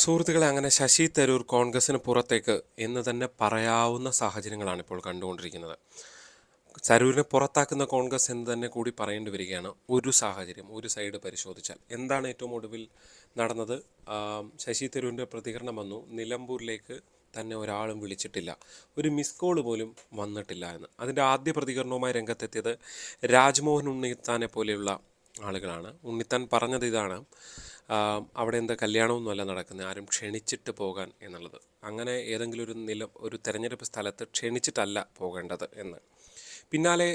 സുഹൃത്തുക്കളെ, അങ്ങനെ ശശി തരൂർ കോൺഗ്രസിന് പുറത്തേക്ക് എന്ന് തന്നെ പറയാവുന്ന സാഹചര്യങ്ങളാണ് ഇപ്പോൾ കണ്ടുകൊണ്ടിരിക്കുന്നത്. തരൂരിനെ പുറത്താക്കുന്ന കോൺഗ്രസ് എന്ന് തന്നെ കൂടി പറയേണ്ടി വരികയാണ്. ഒരു സാഹചര്യം, ഒരു സൈഡ് പരിശോധിച്ചാൽ എന്താണ് ഏറ്റവും ഒടുവിൽ നടന്നത്? ശശി തരൂരിൻ്റെ പ്രതികരണം വന്നു, നിലമ്പൂരിലേക്ക് തന്നെ ഒരാളും വിളിച്ചിട്ടില്ല, ഒരു മിസ് കോൾ പോലും വന്നിട്ടില്ല എന്ന്. അതിൻ്റെ ആദ്യ പ്രതികരണവുമായി രംഗത്തെത്തിയത് രാജ്മോഹൻ ഉണ്ണിത്താനെ പോലെയുള്ള ആളുകളാണ്. ഉണ്ണിത്താൻ പറഞ്ഞത് ഇതാണ്: അവിടെ എന്താ കല്യാണമൊന്നുമല്ല നടക്കുന്നത്, ആരും ക്ഷണിച്ചിട്ട് പോകാൻ എന്നുള്ളത്. അങ്ങനെ ഏതെങ്കിലും ഒരു തെരഞ്ഞെടുപ്പ് സ്ഥലത്ത് ക്ഷണിച്ചിട്ടല്ല പോകേണ്ടത് എന്ന്. പിന്നാലെ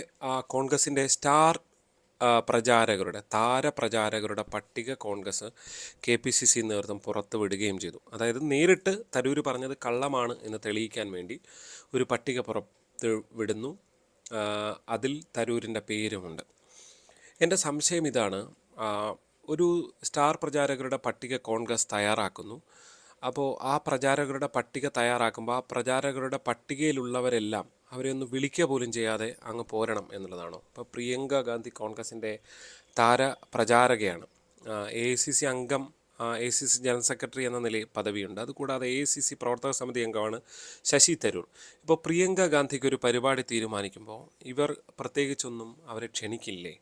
കോൺഗ്രസിൻ്റെ സ്റ്റാർ പ്രചാരകരുടെ താരപ്രചാരകരുടെ പട്ടിക കോൺഗ്രസ് KPCC നേതൃത്വം പുറത്ത് വിടുകയും ചെയ്തു. അതായത് നേരിട്ട് തരൂർ പറഞ്ഞത് കള്ളമാണ് എന്ന് തെളിയിക്കാൻ വേണ്ടി ഒരു പട്ടിക പുറത്ത് വിടുന്നു. അതിൽ തരൂരിൻ്റെ പേരുമുണ്ട്. എൻ്റെ സംശയം ഇതാണ്, ഒരു സ്റ്റാർ പ്രചാരകരുടെ പട്ടിക കോൺഗ്രസ് തയ്യാറാക്കുന്നു. അപ്പോൾ ആ പ്രചാരകരുടെ പട്ടിക തയ്യാറാക്കുമ്പോൾ ആ പ്രചാരകരുടെ പട്ടികയിലുള്ളവരെല്ലാം അവരെ ഒന്ന് വിളിക്കുക പോലും ചെയ്യാതെ അങ്ങ് പോരണം എന്നുള്ളതാണോ? ഇപ്പോൾ പ്രിയങ്ക ഗാന്ധി കോൺഗ്രസിൻ്റെ താര പ്രചാരകയാണ്. AICC അംഗം, AICC ജനറൽ സെക്രട്ടറി എന്ന നിലയിൽ പദവിയുണ്ട്. അതുകൂടാതെ AICC പ്രവർത്തക സമിതി അംഗമാണ് ശശി തരൂർ. ഇപ്പോൾ പ്രിയങ്ക ഗാന്ധിക്ക് ഒരു പരിപാടി തീരുമാനിക്കുമ്പോൾ ഇവർ പ്രത്യേകിച്ചൊന്നും അവരെ ക്ഷണിക്കില്ലേ?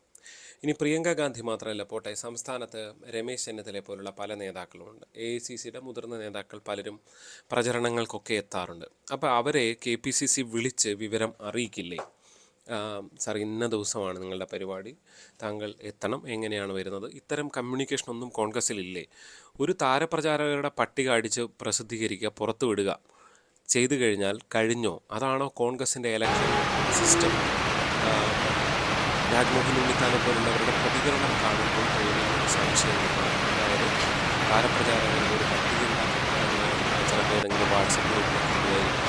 ഇനി പ്രിയങ്ക ഗാന്ധി മാത്രമല്ല പോട്ടെ, സംസ്ഥാനത്ത് രമേശ് ചെന്നിത്തലയെ പോലുള്ള പല നേതാക്കളുമുണ്ട്. AICCയുടെ മുതിർന്ന നേതാക്കൾ പലരും പ്രചരണങ്ങൾക്കൊക്കെ എത്താറുണ്ട്. അപ്പോൾ അവരെ KPCC വിളിച്ച് വിവരം അറിയിക്കില്ലേ? സാർ, ഇന്ന ദിവസമാണ് നിങ്ങളുടെ പരിപാടി, താങ്കൾ എത്തണം, എങ്ങനെയാണ് വരുന്നത്? ഇത്തരം കമ്മ്യൂണിക്കേഷൻ ഒന്നും കോൺഗ്രസ്സിലില്ലേ? ഒരു താരപ്രചാരകരുടെ പട്ടിക അടിച്ച് പ്രസിദ്ധീകരിക്കുക, പുറത്തു വിടുക ചെയ്തു കഴിഞ്ഞാൽ കഴിഞ്ഞോ? അതാണോ കോൺഗ്രസിൻ്റെ ഇലക്ഷൻ സിസ്റ്റം? രാജ്മോഹൻ ഉണ്ണിത്താനെ പോലുള്ളവരുടെ പ്രതികരണം കാണുമ്പോൾ തോന്നിയ സംശയങ്ങളാണ്. അതായത് താരപ്രചാരകരുടെ ഒരു പട്ടിക ഉണ്ടാക്കുന്ന ചിലപ്പോൾ ഏതെങ്കിലും വാട്സപ്പ് ഗ്രൂപ്പിലൊക്കെ ഇടുമായിരിക്കും.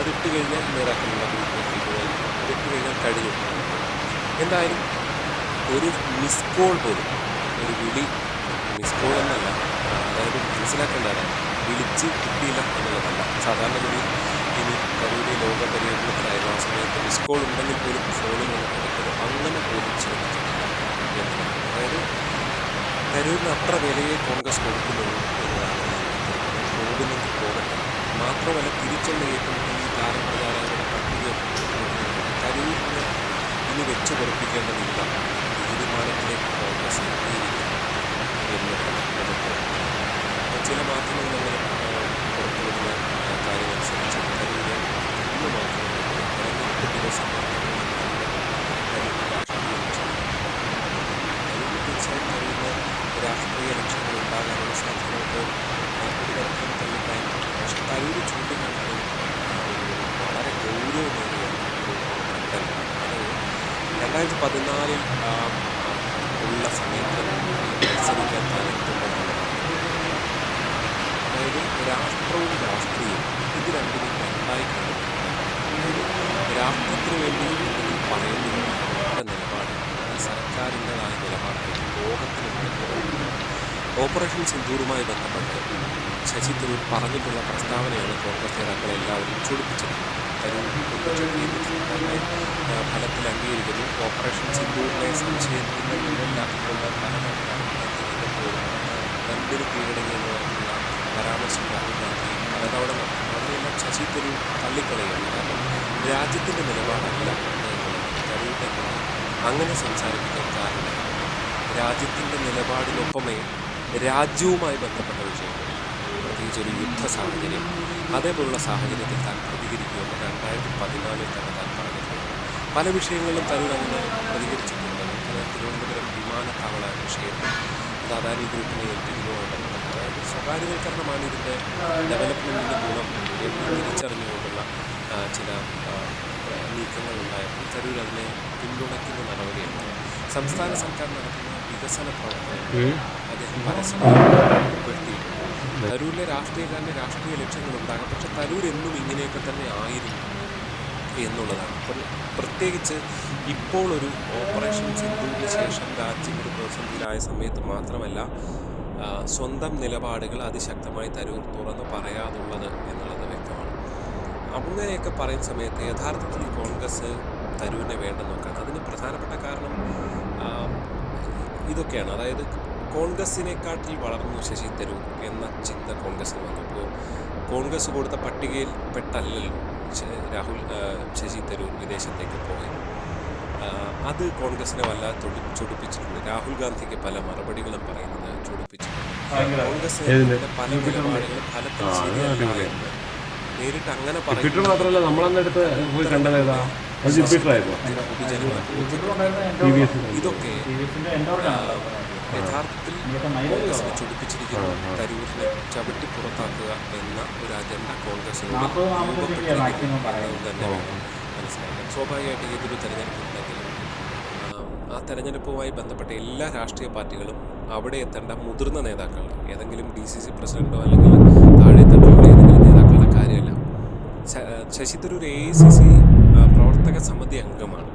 അതിട്ട് കഴിഞ്ഞാൽ നേതാക്കളുടെ ഗ്രൂപ്പിലൊക്കെ ഇടുമായിരിക്കും. അതിട്ട് കഴിഞ്ഞാൽ കഴിഞ്ഞു. എന്തായാലും ഒരു മിസ് കോൾ പോലും, ഒരു വിളി, മിസ് കോൾ എന്നല്ല, അതായത് മനസ്സിലാക്കേണ്ടത് വിളിച്ച് കിട്ടിയില്ല എന്നുള്ളതല്ല. സാധാരണഗതിയിൽ ഇനി തരൂരി ലോക പര്യടനത്തിലായിരുന്നു. ആ സമയത്ത് മിസ് കോൾ ഉണ്ടെങ്കിൽ പോലും ഫോണിൽ എടുത്തത് അങ്ങനെ പോലും ശ്രദ്ധിച്ചിട്ടില്ല എന്നതാണ്. അതായത് തരൂരിന് അത്ര വിലയെ കോൺഗ്രസ് കൊടുക്കുന്നുള്ളൂ എന്നതാണ്. പോകുന്നെങ്കിൽ പോകട്ടെ. മാത്രമല്ല, തിരിച്ചുള്ള ഏറ്റവും ഈ താരപ്രചാരകരുടെ പട്ടിക തരൂരിന് ഇനി വെച്ച് പൊറപ്പിക്കേണ്ടതില്ല. തീരുമാനത്തിലേക്ക് കോൺഗ്രസ് എത്തിയിരിക്കുന്നു എന്നതാണ് നമുക്ക് ചില മാധ്യമങ്ങൾ അങ്ങനെ പുറത്തുവരുന്ന കാര്യമനുസരിച്ച് തരൂര് ഇന്ന് മാത്രമല്ല തെരഞ്ഞെടുപ്പ് ദിവസം തീർച്ചയായും തരൂരിന് രാഷ്ട്രീയ ലക്ഷ്യങ്ങൾ ഉണ്ടാകാനുള്ള സാധ്യതകൾക്ക് ഒരു തരത്തിലും തള്ളിക്കാൻ. പക്ഷെ തരൂര് ചൂണ്ടിക്കാട്ടുന്നത് വളരെ ഗൗരവമേറിയ ഒരു കണ്ടന്റ്. അത് 2014 ഉള്ള സമയത്ത് മത്സരിക്കാൻ താനെത്തുമ്പോഴാണ്. അതായത് രാഷ്ട്രവും രാഷ്ട്രീയവും ഇത് രണ്ടിനും രണ്ടായി കാണുന്നു. അതായത് രാഷ്ട്രത്തിന് വേണ്ടി എന്തെങ്കിലും പറയേണ്ടി വരുന്ന നിലപാട് സർക്കാരിൻ്റെതായ നിലപാടുകൾ ലോകത്തിന് മുന്നിൽ. ഓപ്പറേഷൻ സിന്ദൂറുമായി ബന്ധപ്പെട്ട് ശശി തരൂർ പറഞ്ഞിട്ടുള്ള പ്രസ്താവനയാണ് കോൺഗ്രസ് നേതാക്കളെ എല്ലാവരും ചൊടിപ്പിച്ചത്. തരൂർ സർക്കാരിനെ ഫലത്തിൽ അംഗീകരിക്കുന്നു. ഓപ്പറേഷൻ സിന്ദൂറിനെ സംശയത്തിൻ്റെ മുന്നിലാക്കിക്കൊണ്ട് രണ്ടിന് കീഴടങ്ങിയെന്ന് പറഞ്ഞുള്ള പരാമർശം രാഹുൽ ഗാന്ധി പലതവണ നടത്തി. അവിടെയെല്ലാം ശശി തരൂർ തള്ളിക്കളയുകയാണ്. കാരണം രാജ്യത്തിൻ്റെ നിലപാടല്ല തരൂരിനെ അങ്ങനെ സംസാരിപ്പിക്കാൻ കാരണം രാജ്യത്തിൻ്റെ നിലപാടിനൊപ്പമേ രാജ്യവുമായി ബന്ധപ്പെട്ട വിഷയങ്ങൾ, പ്രത്യേകിച്ച് ഒരു യുദ്ധ സാഹചര്യം, അതേപോലുള്ള സാഹചര്യത്തിൽ താൻ പ്രതികരിക്കുമെന്ന് 2014 തന്നെ താൻ പറഞ്ഞിട്ടുണ്ട്. പല വിഷയങ്ങളിലും തരൂർ അങ്ങനെ പ്രതികരിച്ചിട്ടുണ്ട്. തിരുവനന്തപുരം വിമാനത്താവള വിഷയത്തിൽ അത് അദാനി ഗ്രൂപ്പിനെ ഏൽപ്പിക്കുന്നതുമായി ബന്ധപ്പെട്ട്, അതായത് സ്വകാര്യവൽക്കരണമാണ് ഇതിൻ്റെ ഡെവലപ്മെൻറ്റിൻ്റെ ഗുണം എന്ന് തിരിച്ചറിഞ്ഞുകൊണ്ടുള്ള ചില നീക്കങ്ങളുണ്ടായപ്പോൾ തരൂർ അതിനെ പിന്തുണയ്ക്കുന്ന നടപടിയാണ്. സംസ്ഥാന സർക്കാർ നടത്തുന്ന വികസന പ്രവർത്തനങ്ങൾ അദ്ദേഹം പരസ്യമായി ഉൾപ്പെടുത്തിയിട്ടുണ്ട്. തരൂരിലെ രാഷ്ട്രീയക്കാരൻ്റെ രാഷ്ട്രീയ ലക്ഷ്യങ്ങളുണ്ടാകാം, പക്ഷെ തരൂർ എന്നും ഇങ്ങനെയൊക്കെ തന്നെ ആയിരുന്നു എന്നുള്ളതാണ്. അപ്പോൾ പ്രത്യേകിച്ച് ഇപ്പോൾ ഒരു ഓപ്പറേഷൻ സിന്ദൂറിന് ശേഷം രാജ്യം ഒരു പ്രതിസന്ധിയിലായ സമയത്ത് മാത്രമല്ല, സ്വന്തം നിലപാടുകൾ അതിശക്തമായി തരൂർ തുറന്ന് പറയാതുള്ളത് എന്നുള്ളത് വ്യക്തമാണ്. അങ്ങനെയൊക്കെ പറയുന്ന സമയത്ത് യഥാർത്ഥത്തിൽ കോൺഗ്രസ് തരൂരിനെ വേണ്ടെന്ന് നോക്കാത്ത അതിന് പ്രധാനപ്പെട്ട കാരണം ഇതൊക്കെയാണ്. അതായത് കോൺഗ്രസിനെക്കാട്ടിൽ വളർന്നു ശശി തരൂർ എന്ന ചിന്ത കോൺഗ്രസ് കോൺഗ്രസ് കൊടുത്ത പട്ടികയിൽ പെട്ടല്ലല്ലോ ശശി തരൂർ വിദേശത്തേക്ക് പോയത്. അത് കോൺഗ്രസിനെ വല്ലാതെ ചൊടിപ്പിച്ചിട്ടുണ്ട്. രാഹുൽ ഗാന്ധിക്ക് പല മറുപടികളും പറയുന്നത് ചൊടിപ്പിച്ചിട്ടുണ്ട്. കോൺഗ്രസിന്റെ പല നിലപാടുകളും ഫലത്തിൽ ശരിയല്ല എന്ന് നേരിട്ട് അങ്ങനെ ട്വിറ്റർ മാത്രമല്ല, നമ്മളന്നെടുത്ത് പോയി കണ്ടതേതാ ഇതൊക്കെ യഥാർത്ഥത്തിൽ കോൺഗ്രസിനെ ചൊടിപ്പിച്ചിരിക്കുന്നു. തരൂരിനെ ചവിട്ടി പുറത്താക്കുക എന്ന ഒരു അജണ്ട കോൺഗ്രസിനോട് രൂപപ്പെട്ടിരിക്കുന്നു തന്നെ വേണം മനസ്സിലാക്കാൻ. സ്വാഭാവികമായിട്ട് ഏതൊരു തെരഞ്ഞെടുപ്പുണ്ടെങ്കിലും ആ തെരഞ്ഞെടുപ്പുമായി ബന്ധപ്പെട്ട എല്ലാ രാഷ്ട്രീയ പാർട്ടികളും അവിടെ എത്തേണ്ട മുതിർന്ന നേതാക്കൾ, ഏതെങ്കിലും DCC പ്രസിഡന്റോ അല്ലെങ്കിൽ താഴെ തട്ടിലുള്ള ഏതെങ്കിലും നേതാക്കളുടെ കാര്യമല്ല. ശശി തരൂർ AICC പ്രവർത്തക സമിതി അംഗമാണ്.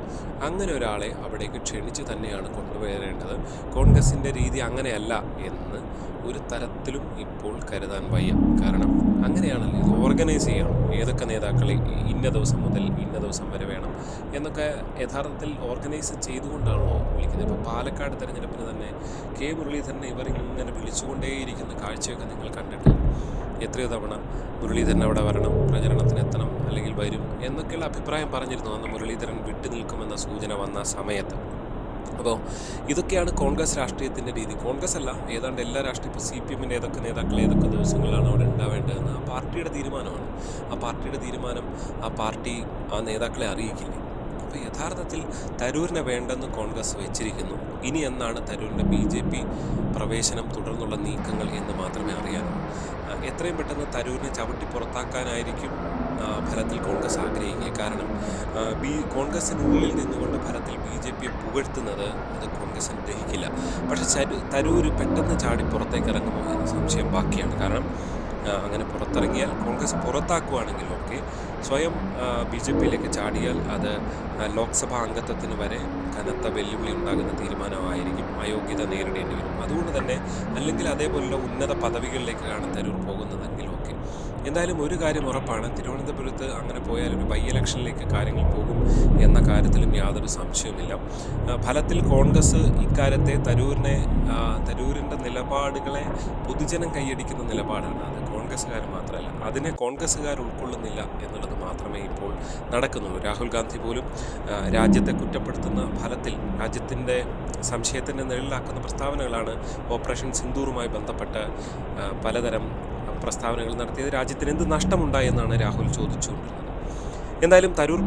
അങ്ങനെ ഒരാളെ അവിടേക്ക് ക്ഷണിച്ച് തന്നെയാണ് കൊണ്ടുവരേണ്ടത്. കോൺഗ്രസിൻ്റെ രീതി അങ്ങനെയല്ല എന്ന് ഒരു തരത്തിലും ഇപ്പോൾ കരുതാൻ വയ്യ. കാരണം അങ്ങനെയാണല്ലോ, ഇത് ഓർഗനൈസ് ചെയ്യണം. ഏതൊക്കെ നേതാക്കളെ ഇന്ന ദിവസം മുതൽ ഇന്ന ദിവസം വരെ വേണം എന്നൊക്കെ യഥാർത്ഥത്തിൽ ഓർഗനൈസ് ചെയ്തുകൊണ്ടാണല്ലോ വിളിക്കുന്നത്. ഇപ്പോൾ പാലക്കാട് തെരഞ്ഞെടുപ്പിന് തന്നെ കെ മുരളീധരനെ ഇവർ ഇങ്ങനെ വിളിച്ചുകൊണ്ടേയിരിക്കുന്ന കാഴ്ചയൊക്കെ നിങ്ങൾ കണ്ടിട്ടുണ്ട്. എത്രയോ തവണ മുരളീധരൻ അവിടെ വരണം, പ്രചരണത്തിന് എത്തണം, അല്ലെങ്കിൽ വരും എന്നൊക്കെയുള്ള അഭിപ്രായം പറഞ്ഞിരുന്നു അന്ന് മുരളീധരൻ വിട്ടു നിൽക്കുമെന്ന സൂചന വന്ന സമയത്ത്. അപ്പോൾ ഇതൊക്കെയാണ് കോൺഗ്രസ് രാഷ്ട്രീയത്തിൻ്റെ രീതി. കോൺഗ്രസ് അല്ല, ഏതാണ്ട് എല്ലാ രാഷ്ട്രീയ, ഇപ്പോൾ CPM-ൻ്റെ ഏതൊക്കെ നേതാക്കൾ ഏതൊക്കെ ദിവസങ്ങളിലാണ് അവിടെ ഉണ്ടാവേണ്ടതെന്ന് ആ പാർട്ടിയുടെ തീരുമാനമാണ്. ആ പാർട്ടിയുടെ തീരുമാനം ആ പാർട്ടി ആ നേതാക്കളെ അറിയിക്കില്ലേ? അപ്പോൾ യഥാർത്ഥത്തിൽ തരൂരിനെ വേണ്ടെന്ന് കോൺഗ്രസ് വെച്ചിരിക്കുന്നു. ഇനി എന്നാണ് തരൂരിൻ്റെ BJP പ്രവേശനം, തുടർന്നുള്ള നീക്കങ്ങൾ എന്ന് മാത്രമേ അറിയാനുള്ളൂ. എത്രയും പെട്ടെന്ന് തരൂരിനെ ചവിട്ടി പുറത്താക്കാനായിരിക്കും ഫലത്തിൽ കോൺഗ്രസ് ആഗ്രഹിക്കുക. കാരണം കോൺഗ്രസിനുള്ളിൽ നിന്നുകൊണ്ട് ഫലത്തിൽ BJP-യെ പുകഴ്ത്തുന്നത് അത് കോൺഗ്രസിന് ദഹിക്കില്ല. പക്ഷേ തരൂർ പെട്ടെന്ന് ചാടി പുറത്തേക്ക് ഇറങ്ങുമോ എന്ന സംശയം ബാക്കിയാണ്. കാരണം അങ്ങനെ പുറത്തിറങ്ങിയാൽ കോൺഗ്രസ് പുറത്താക്കുവാണെങ്കിൽ ഓക്കെ, സ്വയം BJP-യിലേക്ക് ചാടിയാൽ അത് ലോക്സഭാ അംഗത്വത്തിന് വരെ കനത്ത വെല്ലുവിളി ഉണ്ടാകുന്ന തീരുമാനമായിരിക്കും. അയോഗ്യത നേരിടേണ്ടി വരും. അതുകൊണ്ട് തന്നെ അല്ലെങ്കിൽ അതേപോലുള്ള ഉന്നത പദവികളിലേക്കാണ് തരൂർ പോകുന്നതെങ്കിൽ ഓക്കെ. എന്തായാലും ഒരു കാര്യം ഉറപ്പാണ്, തിരുവനന്തപുരത്ത് അങ്ങനെ പോയാൽ ഒരു ബൈ ഇലക്ഷനിലേക്ക് കാര്യങ്ങൾ പോകും എന്ന കാര്യത്തിലും യാതൊരു സംശയവുമില്ല. ഫലത്തിൽ കോൺഗ്രസ് ഇക്കാര്യത്തെ തരൂരിൻ്റെ നിലപാടുകളെ പൊതുജനം കൈയടിക്കുന്ന നിലപാടാണ്. അത് കോൺഗ്രസ്സുകാർ മാത്രമല്ല, അതിനെ കോൺഗ്രസ്സുകാർ ഉൾക്കൊള്ളുന്നില്ല എന്നുള്ളത് മാത്രമേ ഇപ്പോൾ നടക്കുന്നുള്ളൂ. രാഹുൽ ഗാന്ധി പോലും രാജ്യത്തെ കുറ്റപ്പെടുത്തുന്ന ഫലത്തിൽ രാജ്യത്തിൻ്റെ സംശയത്തിൻ്റെ നിഴലിലാക്കുന്ന പ്രസ്താവനകളാണ് ഓപ്പറേഷൻ സിന്ദൂറുമായി ബന്ധപ്പെട്ട് പലതരം പ്രസ്താവനകൾ നടത്തിയത്. രാജ്യത്തിന് എന്ത് നഷ്ടമുണ്ടായെന്നാണ് രാഹുൽ ചോദിച്ചുകൊണ്ടിരുന്നത്. എന്തായാലും തരൂർ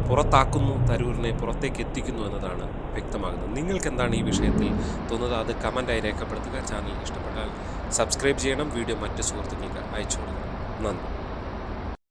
പുറത്താക്കുന്നു, തരൂരിനെ പുറത്തേക്ക് എത്തിക്കുന്നു എന്നതാണ് വ്യക്തമാകുന്നത്. നിങ്ങൾക്ക് എന്താണ് ഈ വിഷയത്തിൽ തോന്നുന്നത്? അത് കമൻറ്റായി രേഖപ്പെടുത്തുക. ചാനൽ ഇഷ്ടപ്പെട്ടാൽ സബ്സ്ക്രൈബ് ചെയ്യണം. വീഡിയോ മറ്റ് സുഹൃത്തുക്കൾക്ക് അയച്ചു കൊടുക്കണം. നന്ദി.